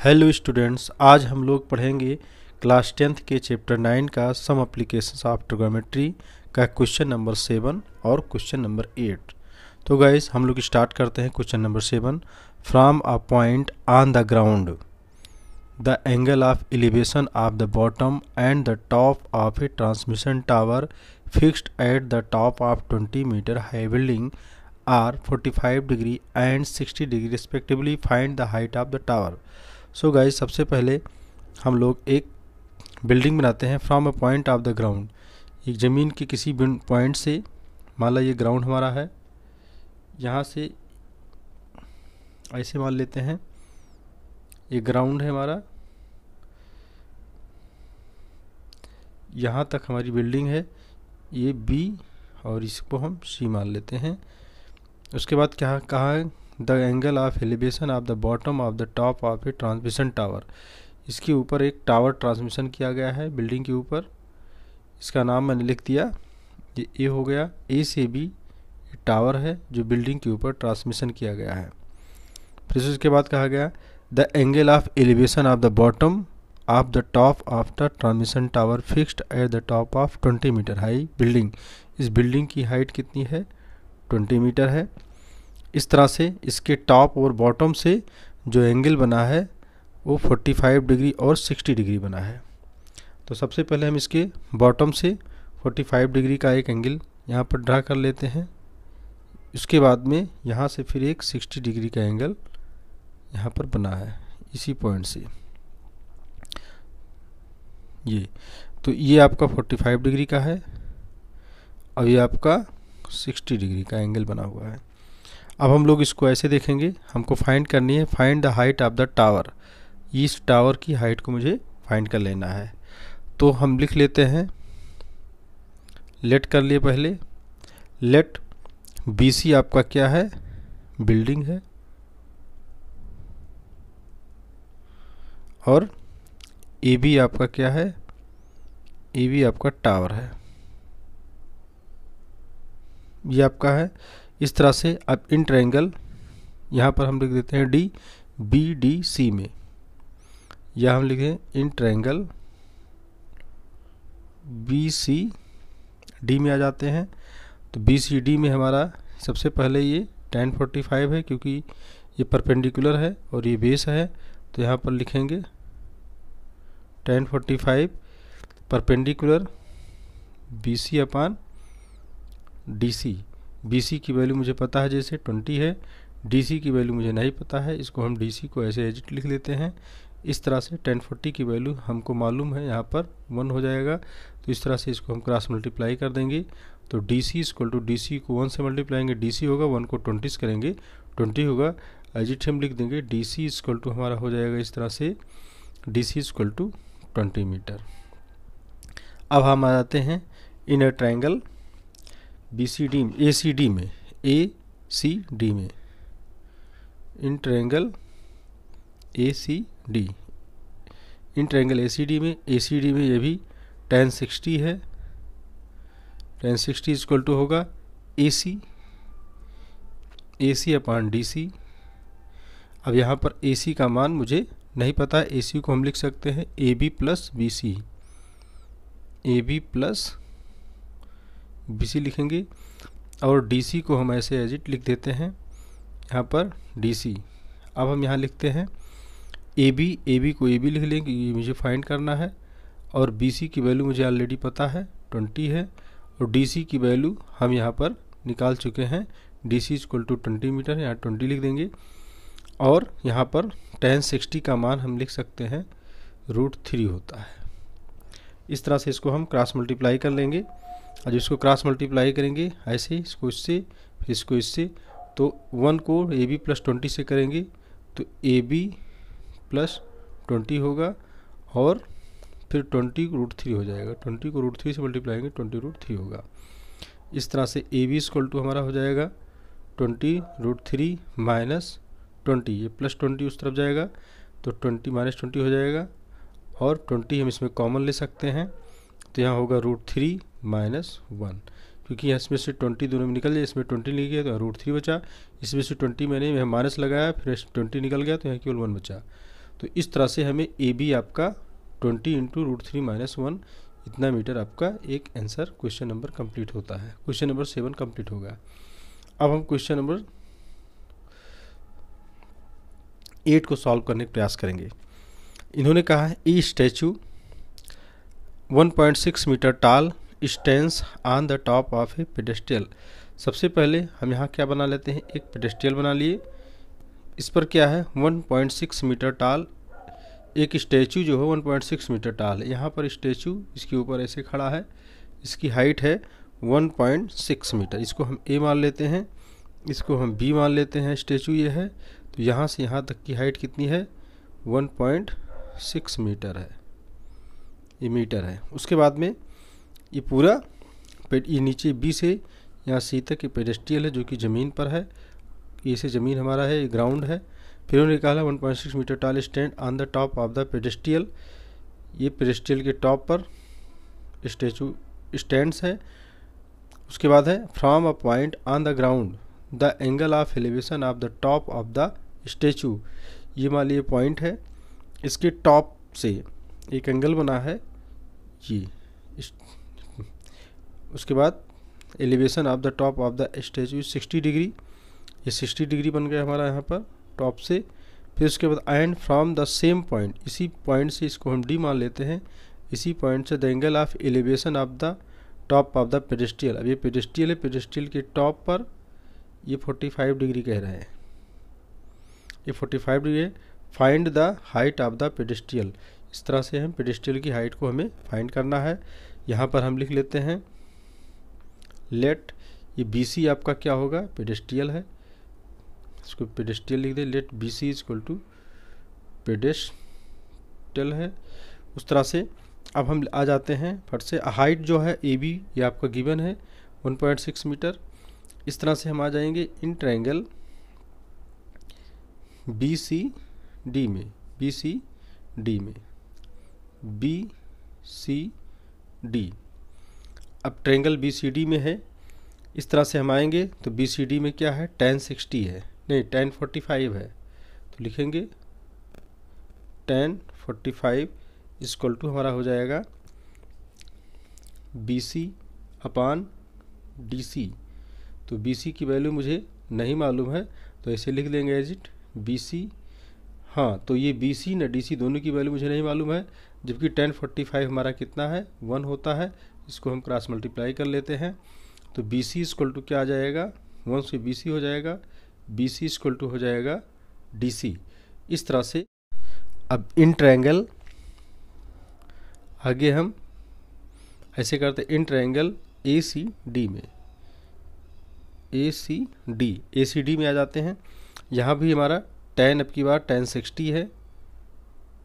Hello students, आज हम लोग पढ़ेंगे क्लास 10th के चैप्टर 9 का सम एप्लीकेशंस ऑफ ट्रिग्नोमेट्री का क्वेश्चन नंबर 7 और क्वेश्चन नंबर 8। तो गाइस हम लोग स्टार्ट करते हैं question number 7। From a point on the ground the angle of elevation of the bottom and the top of a transmission tower fixed at the top of 20 metre high building are 45 degree and 60 degree respectively find the height of the tower. So guys सबसे पहले हम लोग एक building बनाते हैं from a point of the ground. एक ज़मीन के किसी पॉइंट से, मान ला ये ग्राउंड हमारा है, यहाँ से ऐसे मान लेते हैं ये ग्राउंड है हमारा, यहाँ तक हमारी बिल्डिंग है, ये बी और इसको हम सी मान लेते हैं। उसके बाद क्या कहा है, the angle of elevation of the bottom of the top of a transmission tower. इसके ऊपर एक टावर ट्रांसमिशन किया गया है बिल्डिंग के ऊपर, इसका नाम मैंने लिख दिया, ये ए हो गया। ए से बी टावर है जो बिल्डिंग के ऊपर ट्रांसमिशन किया गया है। फिर उसके बाद कहा गया the angle of elevation of the bottom of the top of the transmission tower fixed at the top of 20 metre high building. इस बिल्डिंग की हाइट कितनी है, 20 मीटर है। इस तरह से इसके टॉप और बॉटम से जो एंगल बना है वो 45 डिग्री और 60 डिग्री बना है। तो सबसे पहले हम इसके बॉटम से 45 डिग्री का एक एंगल यहाँ पर ड्रा कर लेते हैं। उसके बाद में यहाँ से फिर एक 60 डिग्री का एंगल यहाँ पर बना है इसी पॉइंट से। ये आपका 45 डिग्री का है और ये आपका 60 डिग्री का एंगल बना हुआ है। अब हम लोग इसको ऐसे देखेंगे, हमको फाइंड करनी है, find the height of the tower. इस टावर की हाइट को मुझे फाइंड कर लेना है। तो हम लिख लेते हैं, लेट कर लिए पहले, लेट बी सी आपका क्या है, बिल्डिंग है, और ए बी आपका क्या है, ए बी आपका टावर है, ये आपका है। इस तरह से अब इन ट्रायंगल यहाँ पर हम लिख देते हैं डी बी डी सी में, या हम लिखें in triangle B C D में आ जाते हैं। तो बी सी डी में हमारा सबसे पहले ये tan 45 है क्योंकि ये परपेंडिकुलर है और ये बेस है, तो यहाँ पर लिखेंगे tan 45 परपेंडिकुलर बी सी अपान डी सी। बी सी की वैल्यू मुझे पता है जैसे 20 है, डी सी की वैल्यू मुझे नहीं पता है, इसको हम डी सी को ऐसे एजिट लिख लेते हैं। इस तरह से tan 40 की वैल्यू हमको मालूम है, यहाँ पर 1 हो जाएगा। तो इस तरह से इसको हम क्रॉस मल्टीप्लाई कर देंगे। तो D C equal to D C को 1 से मल्टीप्लाएंगे, डी सी होगा, 1 को 20 से करेंगे 20 होगा, एजिट हम लिख देंगे डी सी इक्वल टू हमारा हो जाएगा इस तरह से D C equal to 20 metre. अब हम आ जाते हैं in triangle B C D A C D में, ए सी डी में, in triangle A C D, in triangle A C D में, ए सी डी में ये भी tan 60 है, tan 60 इक्वल टू होगा ए सी अपान डी सी। अब यहाँ पर ए सी का मान मुझे नहीं पता है, ए सी को हम लिख सकते हैं A B plus B C, A B plus B C लिखेंगे, और डी सी को हम ऐसे एजिट लिख देते हैं यहाँ पर डी सी। अब हम यहाँ लिखते हैं ए बी को ए बी लिख लेंगे, ये मुझे फाइंड करना है, और बी सी की वैल्यू मुझे ऑलरेडी पता है 20 है, और डी सी की वैल्यू हम यहाँ पर निकाल चुके हैं, D C equal to 20 metre, यहाँ 20 लिख देंगे, और यहाँ पर tan 60 का मान हम लिख सकते हैं √3 होता है। इस तरह से इसको हम क्रॉस मल्टीप्लाई कर लेंगे, और जिसको क्रॉस मल्टीप्लाई करेंगे ऐसे इसको इससे फिर इसको इससे, तो 1 को ए बी प्लस 20 से करेंगे तो ए बी प्लस 20 होगा, और फिर 20 √3 हो जाएगा, 20 को √3 से मल्टीप्लाई करेंगे 20 √3 होगा। इस तरह से ए बी इक्वल टू हमारा हो जाएगा 20 √3 माइनस 20, ये प्लस 20 उस तरफ जाएगा तो 20 माइनस 20 हो जाएगा, और 20 हम इसमें कॉमन ले सकते हैं, तो यहाँ होगा √3 माइनस 1, क्योंकि इसमें से 20 दोनों में निकल जाए, इसमें 20 लिख गया तो √3 बचा, इसमें से 20 मैंने यहाँ माइनस लगाया, फिर 20 निकल गया तो यहाँ केवल 1 बचा। तो इस तरह से हमें ए बी आपका 20 इंटू √3 - 1 इतना मीटर आपका एक आंसर क्वेश्चन नंबर कंप्लीट होता है। क्वेश्चन नंबर 7 कंप्लीट होगा। अब हम क्वेश्चन नंबर 8 को सॉल्व करने का प्रयास करेंगे। इन्होंने कहा है a statue 1.6 metre tall stands on the top of a pedestrian. सबसे पहले हम यहाँ क्या बना लेते हैं, एक पेडेस्ट्रियल बना लिए। इस पर क्या है 1.6 मीटर टाल एक स्टैचू जो है 1.6 मीटर टाल है। यहाँ पर स्टैचू इसके ऊपर ऐसे खड़ा है, इसकी हाइट है 1.6 मीटर। इसको हम ए मान लेते हैं, इसको हम बी मान लेते हैं। स्टैचू ये है, तो यहाँ से यहाँ तक की हाइट कितनी है 1.6 मीटर है, ये मीटर है। उसके बाद में ये पूरा ये नीचे बी से यहाँ सी तक ये पेडेस्ट्रियल है जो कि ज़मीन पर है, ये से ज़मीन हमारा है, ये ग्राउंड है। फिर उन्होंने कहा 1.6 metre tall stand on the top of the pedestrian. ये पेडेस्ट्रियल के टॉप पर स्टैचू स्टैंड्स है। उसके बाद है from a point on the ground the angle of elevation of the top of the statue. ये मान लीजिए पॉइंट है, इसके टॉप से एक एंगल बना है ये। उसके बाद elevation of the top of the statue 60 degree, ये 60 डिग्री बन गया हमारा यहाँ पर टॉप से। फिर उसके बाद and from the same point, इसी पॉइंट से इसको हम डी मान लेते हैं, इसी पॉइंट से the angle of elevation of the top of the pedestrian. अब ये पेडेस्ट्रियल है, पेडेस्ट्रियल के टॉप पर ये 45 डिग्री कह रहे हैं, ये 45 डिग्री है। Find the height of the pedestrian. इस तरह से हम पेडेस्ट्रियल की हाइट को हमें फाइंड करना है। यहाँ पर हम लिख लेते हैं लेट, ये बी सी आपका क्या होगा पेडेस्ट्रियल है, इसको पेडेस्ट्रियल लिख दे। Let B C equal to pedestrian है। उस तरह से अब हम आ जाते हैं फट से हाइट जो है ए बी ये आपका गिवन है 1.6 मीटर। इस तरह से हम आ जाएंगे in triangle B C D में, बी सी डी में, बी सी डी। अब ट्रायंगल बी सी डी में है, इस तरह से हम आएंगे तो बी सी डी में क्या है tan 60 है, नहीं tan 45 है। तो लिखेंगे tan 45 इक्वल टू हमारा हो जाएगा बी सी अपान डी सी। तो बी सी की वैल्यू मुझे नहीं मालूम है, तो ऐसे लिख देंगे एज इट बी सी। हाँ, तो ये बी सी न डी सी दोनों की वैल्यू मुझे नहीं मालूम है, जबकि tan 45 हमारा कितना है 1 होता है। इसको हम क्रॉस मल्टीप्लाई कर लेते हैं, तो बी सी इक्वल टू क्या आ जाएगा 1 से बी सी हो जाएगा, बी सी इक्वल टू हो जाएगा डी सी। इस तरह से अब इन ट्रायंगल आगे हम ऐसे करते इन ट्रायंगल ए सी डी में, ए सी डी में आ जाते हैं। यहाँ भी हमारा tan अब की बार tan 60 है,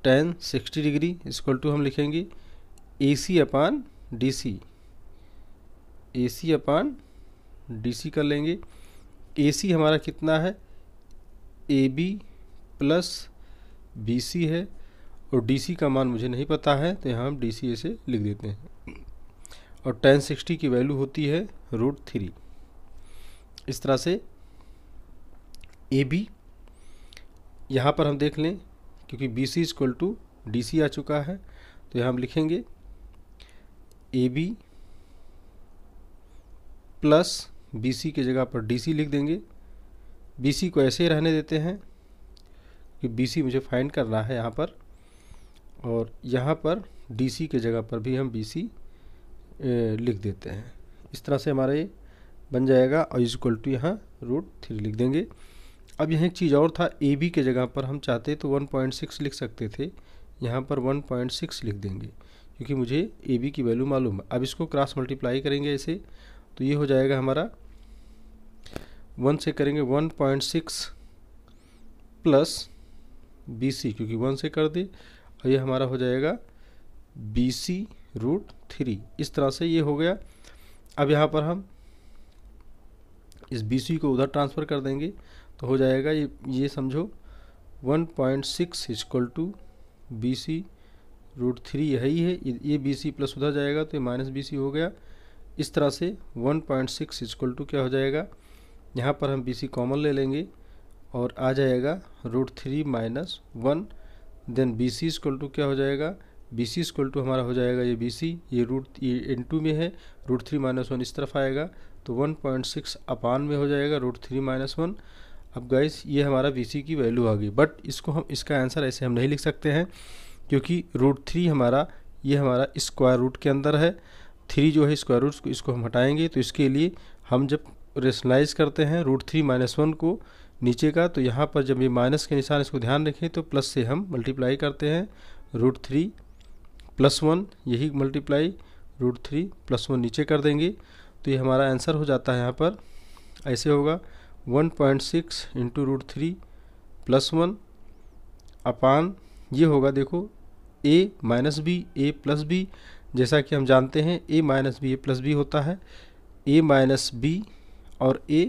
tan 60 डिग्री इक्वल टू हम लिखेंगे ए सी अपान डी सी, ए सी अपान डी सी कर लेंगे। ए सी हमारा कितना है A B plus B C है, और डी सी का मान मुझे नहीं पता है, तो यहाँ हम डी सी ऐसे लिख देते हैं। और tan 60 की वैल्यू होती है √3। इस तरह से ए बी यहाँ पर हम देख लें, क्योंकि B C equal to D C आ चुका है, तो यहाँ हम लिखेंगे A B plus B C की जगह पर डी सी लिख देंगे। बी सी को ऐसे ही रहने देते हैं कि बी सी मुझे फाइंड करना है यहाँ पर, और यहाँ पर डी सी के जगह पर भी हम बी सी लिख देते हैं। इस तरह से हमारा ये बन जाएगा, और इक्वल टू यहाँ √3 लिख देंगे। अब यहाँ एक चीज़ और था, ए बी के जगह पर हम चाहते तो 1.6 लिख सकते थे, यहाँ पर 1.6 लिख देंगे, क्योंकि मुझे ए बी की वैल्यू मालूम है। अब इसको क्रॉस मल्टीप्लाई करेंगे ऐसे, तो ये हो जाएगा हमारा 1 से करेंगे 1.6 प्लस बी सी, क्योंकि 1 से कर दे, और ये हमारा हो जाएगा बी सी √3। इस तरह से ये हो गया। अब यहाँ पर हम इस बी सी को उधर ट्रांसफ़र कर देंगे, तो हो जाएगा ये समझो 1.6 इक्वल टू बी सी √3 यही है। ये बी सी प्लस उधर जाएगा तो ये माइनस बी सी हो गया। इस तरह से 1.6 इक्वल टू क्या हो जाएगा, यहाँ पर हम बी सी कॉमन ले लेंगे और आ जाएगा √3 - 1, then B C equal to क्या हो जाएगा, बी सी इक्वल टू हमारा हो जाएगा ये बी सी, ये ये √3 में है, √3 - 1 इस तरफ आएगा तो 1.6 अपान में हो जाएगा √3 - 1। अब गाइस ये हमारा बी सी की वैल्यू आ गई, बट इसको हम इसका आंसर ऐसे हम नहीं लिख सकते हैं क्योंकि √3 हमारा ये हमारा स्क्वायर रूट के अंदर है, 3 जो है स्क्वायर रूट इसको हम हटाएंगे। तो इसके लिए हम जब रेशनलाइज करते हैं √3 - 1 को नीचे का, तो यहाँ पर जब ये माइनस के निशान इसको ध्यान रखें तो प्लस से हम मल्टीप्लाई करते हैं √3 + 1, यही मल्टीप्लाई √3 + 1 नीचे कर देंगे तो ये हमारा आंसर हो जाता है। यहाँ पर ऐसे होगा 1.6 × √3 + 1 अपान ये होगा देखो a - b a + b, जैसा कि हम जानते हैं a - b a + b होता है, a - b और a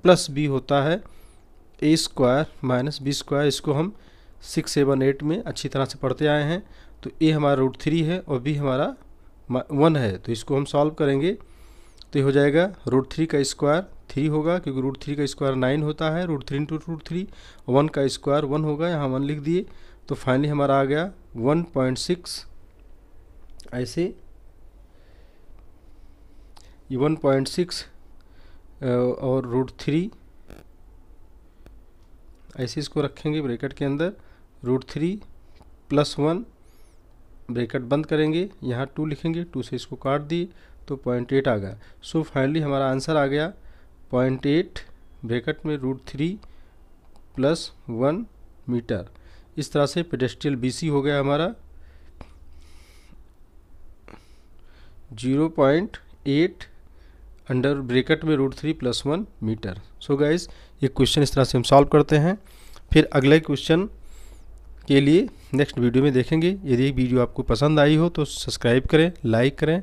+ b होता है a² - b²। इसको हम 6, 7, 8 में अच्छी तरह से पढ़ते आए हैं। तो a हमारा √3 है और b हमारा 1 है, तो इसको हम सॉल्व करेंगे तो ये हो जाएगा √3 का स्क्वायर 3 होगा क्योंकि √3 का स्क्वायर 9 होता है, √3 × √3, 1 का स्क्वायर 1 होगा, यहाँ 1 लिख दिए तो फाइनली हमारा आ गया 1.6। ऐसे ये 1.6 और √3 ऐसे इसको रखेंगे ब्रैकेट के अंदर, √3 + 1 ब्रैकेट बंद करेंगे, यहाँ 2 लिखेंगे, 2 से इसको काट दिए तो 0.8 आ गया। सो फाइनली हमारा आंसर आ गया 0.8 ब्रैकेट में √3 + 1 मीटर। इस तरह से पेडेस्ट्रियल BC हो गया हमारा 0.8 अंडर ब्रैकेट में √3 + 1 मीटर। सो गाइज ये क्वेश्चन इस तरह से हम सॉल्व करते हैं। फिर अगले क्वेश्चन के लिए नेक्स्ट वीडियो में देखेंगे। यदि वीडियो आपको पसंद आई हो तो सब्सक्राइब करें, लाइक करें।